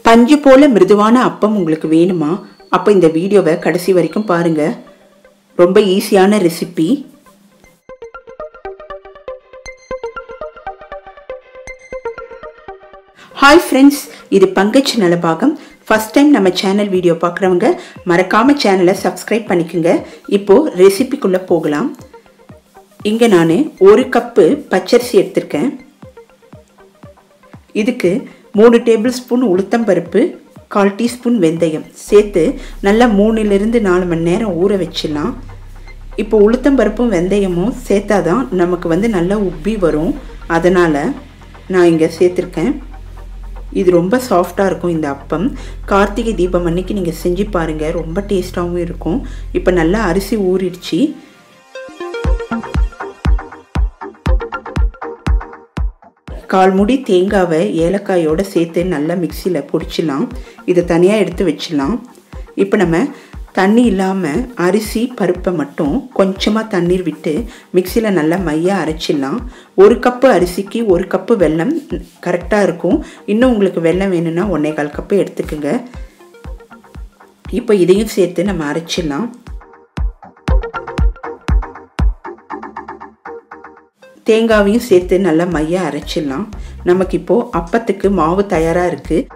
பஞ்சு போல மிருதுவான அப்பம் உங்களுக்கு வேணுமா? அப்போ இந்த வீடியோவை கடைசி வரைக்கும் பாருங்க. ரொம்ப ஈஸியான ரெசிபி. ஹாய் ஃப்ரெண்ட்ஸ், இது பங்கஜ் நலபாகம். ஃபர்ஸ்ட் டைம் நம்ம சேனல் வீடியோ பார்க்குறவங்க மறக்காம சேனலை சப்ஸ்கிரைப் பண்ணிக்கோங்க. இப்போ ரெசிபிக்குள்ளே போகலாம். இங்கே நான் 1 கப்பு பச்சரிசி எடுத்திருக்கேன். இதுக்கு 3 டேபிள் ஸ்பூன் உளுத்தம்பருப்பு, 1/4 டீஸ்பூன் வெந்தயம் சேர்த்து நல்லா 3 to 4 மணி நேரம் ஊற வச்சிடலாம். இப்போ உளுத்தம்பருப்பும் வெந்தயமும் சேர்த்தாதான் நமக்கு நல்லா உப்பி வரும். அதனால் நான் இங்கே சேர்த்துருக்கேன். இது ரொம்ப சாஃப்டாக இருக்கும். இந்த அப்பம் கார்த்திகை தீபம் அன்னைக்கு நீங்கள் செஞ்சு பாருங்கள், ரொம்ப டேஸ்ட்டாகவும் இருக்கும். இப்போ நல்லா அரிசி ஊறிடுச்சு. கால் மூடி தேங்காவை ஏலக்காயோடு சேர்த்து நல்லா மிக்சியில் பொடிச்சிடலாம். இதை தனியாக எடுத்து வச்சிடலாம். இப்போ நம்ம தண்ணி இல்லாமல் அரிசி பருப்பை மட்டும் கொஞ்சமாக தண்ணீர் விட்டு மிக்சியில் நல்லா மையாக அரைச்சிடலாம். 1 கப்பு அரிசிக்கு 1 கப்பு வெல்லம் கரெக்டாக இருக்கும். இன்னும் உங்களுக்கு வெல்லம் வேணும்னா 1/4 கப்பு எடுத்துக்கோங்க. இப்போ இதையும் சேர்த்து நம்ம அரைச்சிடலாம். தேங்காவையும் சேர்த்து நல்லா மையாக அரைச்சிடலாம். நமக்கு இப்போது அப்பத்துக்கு மாவு தயாராக இருக்குது.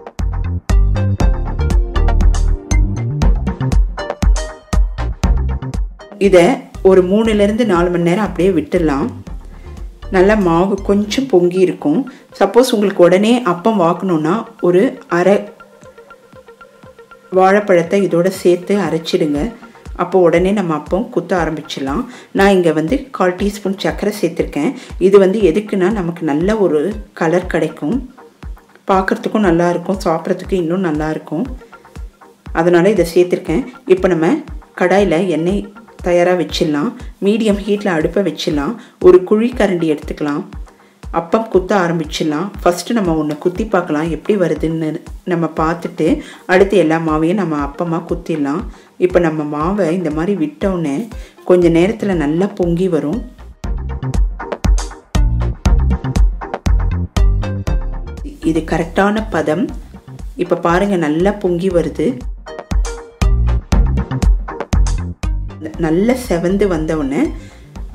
இதை ஒரு 3 to 4 மணி நேரம் அப்படியே விட்டுடலாம். நல்லா மாவு கொஞ்சம் பொங்கி இருக்கும். சப்போஸ் உங்களுக்கு உடனே அப்பம் வாக்கணுன்னா ஒரு அரை வாழைப்பழத்தை இதோடு சேர்த்து அரைச்சிடுங்க. அப்போ உடனே நம்ம அப்பம் குத்த ஆரம்பிச்சிடலாம். நான் இங்கே 1/4 டீஸ்பூன் சர்க்கரை சேர்த்துருக்கேன். இது எதுக்குன்னா நமக்கு நல்ல ஒரு கலர் கிடைக்கும், பார்க்குறதுக்கும் நல்லாயிருக்கும், சாப்பிட்றதுக்கு இன்னும் நல்லாயிருக்கும். அதனால் இதை சேர்த்துருக்கேன். இப்போ நம்ம கடாயில் எண்ணெய் தயாராக வச்சிடலாம். மீடியம் ஹீட்டில் அடுப்பை வச்சிடலாம். ஒரு குழிக்கரண்டி எடுத்துக்கலாம். அப்பம் குத்த ஆரம்பிச்சிடலாம். ஃபஸ்ட்டு நம்ம ஒன்று குத்தி பார்க்கலாம், எப்படி வருதுன்னு நம்ம பார்த்துட்டு அடுத்து எல்லா மாவையும் நம்ம அப்பமாக குத்திடலாம். இப்போ நம்ம மாவை இந்த மாதிரி விட்டோன்னே கொஞ்சம் நேரத்தில் நல்லா பொங்கி வரும். இது கரெக்டான பதம். இப்போ பாருங்கள், நல்லா பொங்கி வருது. நல்லா செவந்து வந்தவுடனே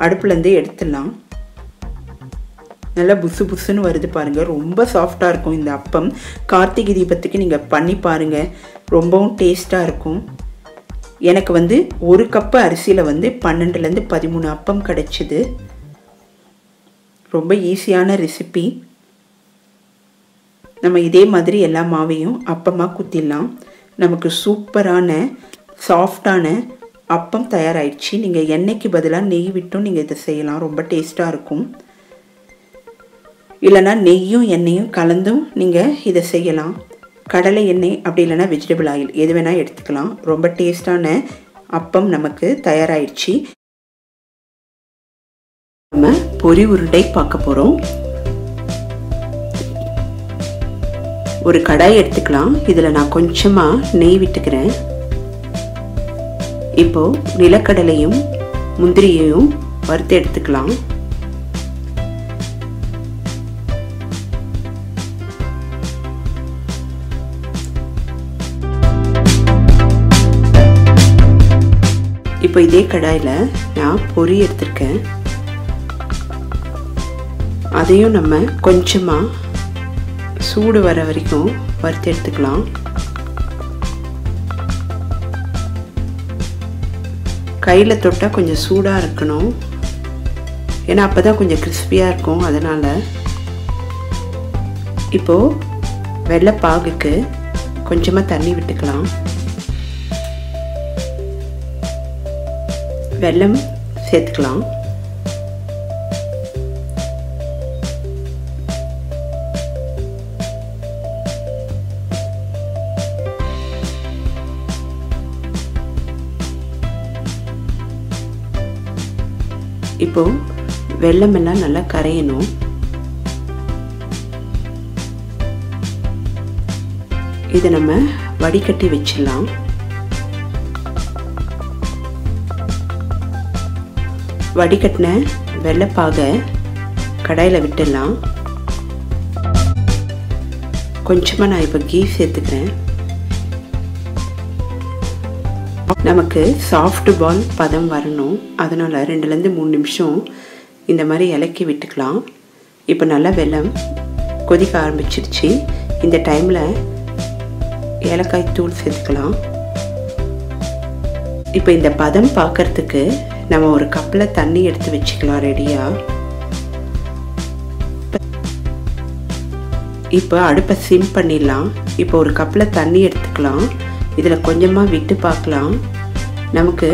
அடுப்புலேருந்து எடுத்துடலாம். நல்லா புசு புசுன்னு வருது பாருங்கள். ரொம்ப சாஃப்டாக இருக்கும் இந்த அப்பம். கார்த்திகை தீபத்துக்கு நீங்கள் பண்ணி பாருங்கள், ரொம்பவும் டேஸ்ட்டாக இருக்கும். எனக்கு 1 கப்பு அரிசியில் 12 to 13 அப்பம் கிடச்சிது. ரொம்ப ஈஸியான ரெசிபி. நம்ம இதே மாதிரி எல்லா மாவையும் அப்பமாக குத்திடலாம். நமக்கு சூப்பரான சாஃப்டான அப்பம் தயாராகிடுச்சு. நீங்கள் எண்ணெய்க்கு பதிலாக நெய் விட்டும் நீங்கள் இதை செய்யலாம், ரொம்ப டேஸ்ட்டாக இருக்கும். இல்லைனா நெய்யும் எண்ணெயும் கலந்தும் நீங்கள் இதை செய்யலாம். கடலை எண்ணெய் அப்படி இல்லைனா வெஜிடபிள் ஆயில் எது வேணால் எடுத்துக்கலாம். ரொம்ப டேஸ்டான அப்பம் நமக்கு தயாராகிடுச்சு. நம்ம பொரி உருண்டை பார்க்க போகிறோம். ஒரு கடாய் எடுத்துக்கலாம். இதில் நான் கொஞ்சமாக நெய் விட்டுக்கிறேன். இப்போது நிலக்கடலையும் முந்திரியையும் வறுத்து எடுத்துக்கலாம். இப்போ இதே கடாயில் நான் பொரி எடுத்திருக்கேன். அதையும் நம்ம கொஞ்சமாக சூடு வர வரைக்கும் வறுத்து எடுத்துக்கலாம். கையில் தொட்டால் கொஞ்சம் சூடாக இருக்கணும், ஏன்னா அப்போ தான் கொஞ்சம் கிறிஸ்பியாக இருக்கும். அதனால் இப்போது வெள்ளைப்பாகுக்கு கொஞ்சமாக தண்ணி விட்டுக்கலாம். வெல்லம் சேர்த்துக்கலாம். இப்போ வெல்லம் எல்லாம் நல்லா கரையணும். இதை நம்ம வடிகட்டி வச்சிடலாம். வடிகட்டின வெள்ளைப்பாகை கடாயில் விட்டுடலாம். கொஞ்சமாக நான் இப்போ கீ சேர்த்துக்கிறேன். நமக்கு சாஃப்ட் பால் பதம் வரணும், அதனால் 2லேருந்து 3 நிமிஷம் இந்த மாதிரி இலக்கி விட்டுக்கலாம். இப்போ நல்லா வெல்லம் கொதிக்க ஆரம்பிச்சிருச்சு. இந்த டைமில் ஏலக்காய் தூள் சேர்த்துக்கலாம். இப்போ இந்த பதம் பார்க்கறதுக்கு நம்ம ஒரு கப்பில் தண்ணி எடுத்து வச்சுக்கலாம் ரெடியாக. இப்போ அடுப்பை சிம் பண்ணிடலாம். இப்போ ஒரு கப்பில் தண்ணி எடுத்துக்கலாம். இதில் கொஞ்சமாக விட்டு பார்க்கலாம். நமக்கு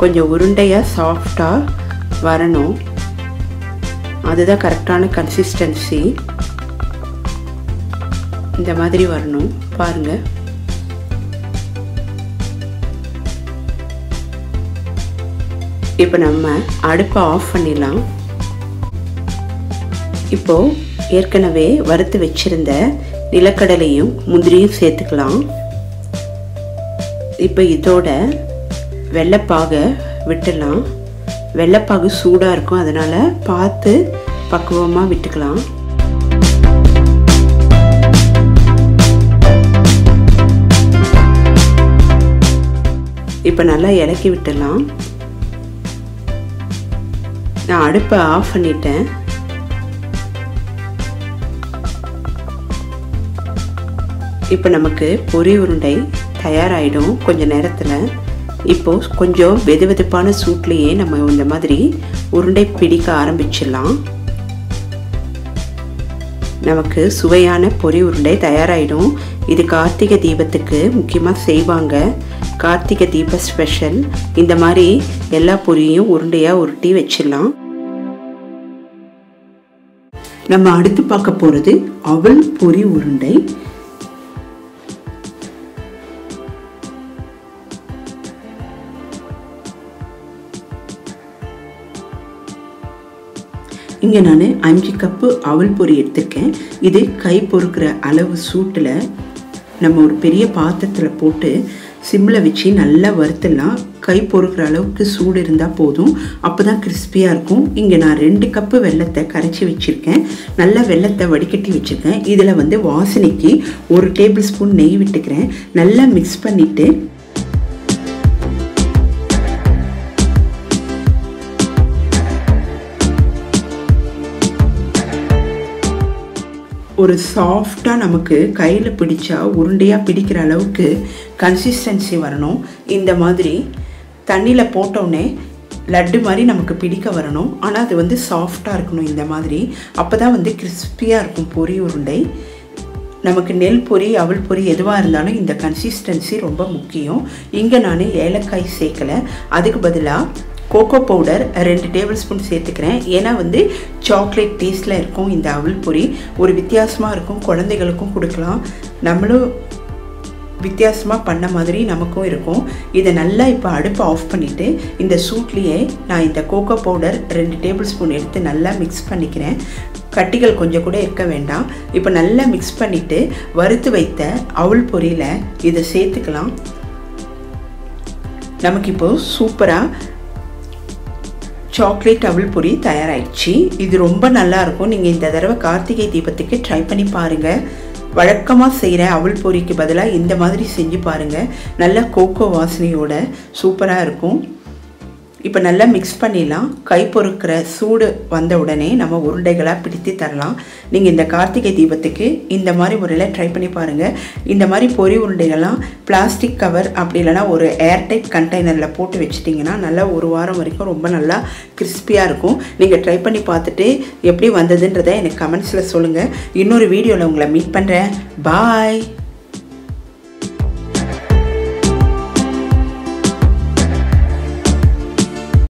கொஞ்சம் உருண்டையாக சாஃப்டாக வரணும், அதுதான் கரெக்டான கன்சிஸ்டன்சி. இந்த மாதிரி வரணும் பாருங்கள். இப்போ நம்ம அடுப்பை ஆஃப் பண்ணிடலாம். இப்போது ஏற்கனவே வறுத்து வச்சிருந்த நிலக்கடலையும் முந்திரியும் சேர்த்துக்கலாம். இப்போ இதோட வெள்ளைப்பாகை விட்டுடலாம். வெள்ளைப்பாகு சூடாக இருக்கும், அதனால் பார்த்து பக்குவமாக விட்டுக்கலாம். இப்போ நல்லா இலக்கி விட்டுடலாம். நான் அடுப்பை ஆஃப் பண்ணிட்டேன். இப்போ நமக்கு பொரி உருண்டை தயாராகிடும் கொஞ்சம் நேரத்தில். இப்போது கொஞ்சம் வெதுவெதுப்பான சூட்லேயே நம்ம இந்த மாதிரி உருண்டை பிடிக்க ஆரம்பிச்சிடலாம். நமக்கு சுவையான பொரி உருண்டை தயாராகிடும். இது கார்த்திகை தீபத்துக்கு முக்கியமாக செய்வாங்க. கார்த்திகை தீப ஸ்பெஷல். இந்த மாதிரி எல்லா பொரியும் உருண்டையாக உருட்டி வச்சிடலாம். நம்ம அடுத்து பார்க்க போகிறது அவல் பொரி உருண்டை. இங்கே நான் 5 கப்பு அவல் பொரி எடுத்திருக்கேன். இது கை பொறுக்கிற அளவு சூட்டில் நம்ம ஒரு பெரிய பாத்திரத்தில் போட்டு சிம்மில் வச்சு நல்லா வறுத்துடலாம். கை பொறுக்கிற அளவுக்கு சூடு இருந்தால் போதும், அப்போ தான் கிறிஸ்பியாக இருக்கும். இங்கே நான் 2 கப்பு வெல்லத்தை கரைச்சி வச்சுருக்கேன். நல்லா வெல்லத்தை வடிகட்டி வச்சுருக்கேன். இதில் வந்து வாசனைக்கு 1 டேபிள் ஸ்பூன் நெய் விட்டுக்கிறேன். நல்லா மிக்ஸ் பண்ணிவிட்டு ஒரு சாஃப்டாக நமக்கு கையில் பிடிச்சா உருண்டையாக பிடிக்கிற அளவுக்கு கன்சிஸ்டன்சி வரணும். இந்த மாதிரி தண்ணியில் போட்டோடனே லட்டு மாதிரி நமக்கு பிடிக்க வரணும். ஆனால் அது வந்து சாஃப்டாக இருக்கணும் இந்த மாதிரி. அப்போ தான் வந்து கிறிஸ்பியாக இருக்கும் பொரி உருண்டை. நமக்கு நெல் பொரி அவல் பொரி எதுவாக இருந்தாலும் இந்த கன்சிஸ்டன்சி ரொம்ப முக்கியம். இங்கே நான் ஏலக்காய் சேர்க்கலை, அதுக்கு பதிலாக கோகோ பவுடர் 2 டேபிள் ஸ்பூன் சேர்த்துக்கிறேன். ஏன்னா வந்து சாக்லேட் டேஸ்ட்டில் இருக்கும் இந்த அவல் பொரி. ஒரு வித்தியாசமாக இருக்கும், குழந்தைகளுக்கும் கொடுக்கலாம். நம்மளும் வித்தியாசமாக பண்ண மாதிரி நமக்கும் இருக்கும். இதை நல்லா இப்போ அடுப்பை ஆஃப் பண்ணிவிட்டு இந்த சூட்லேயே நான் இந்த கோகோ பவுடர் 2 டேபிள் ஸ்பூன் எடுத்து நல்லா மிக்ஸ் பண்ணிக்கிறேன். கட்டிகள் கொஞ்சம் கூட இருக்க வேண்டாம். இப்போ நல்லா மிக்ஸ் பண்ணிவிட்டு வறுத்து வைத்த அவல் பொரியில் இதை சேர்த்துக்கலாம். நமக்கு இப்போது சூப்பராக சாக்லேட் அவல் பொரி தயாராகிடுச்சு. இது ரொம்ப நல்லாயிருக்கும். நீங்கள் இந்த தடவை கார்த்திகை தீபத்துக்கு ட்ரை பண்ணி பாருங்கள். வழக்கமாக செய்கிற அவல் பொரிக்கு பதிலாக இந்த மாதிரி செஞ்சு பாருங்கள். நல்ல கோகோ வாசனையோட சூப்பராக இருக்கும். இப்போ நல்லா மிக்ஸ் பண்ணிடலாம். கை பொறுக்கிற சூடு வந்த உடனே நம்ம உருண்டைகளாக பிடித்து தரலாம். நீங்கள் இந்த கார்த்திகை தீபத்துக்கு இந்த மாதிரி முறையில் ட்ரை பண்ணி பாருங்கள். இந்த மாதிரி பொரி உருண்டைகள்லாம் பிளாஸ்டிக் கவர் அப்படி இல்லைனா ஒரு ஏர்டைட் கண்டெய்னரில் போட்டு வச்சிட்டிங்கன்னா நல்லா 1 வாரம் வரைக்கும் ரொம்ப நல்லா கிறிஸ்பியாக இருக்கும். நீங்கள் ட்ரை பண்ணி பார்த்துட்டு எப்படி வந்ததுன்றதை எனக்கு கமெண்ட்ஸில் சொல்லுங்கள். இன்னொரு வீடியோவில் உங்களை மீட் பண்ணுறேன். பாய்.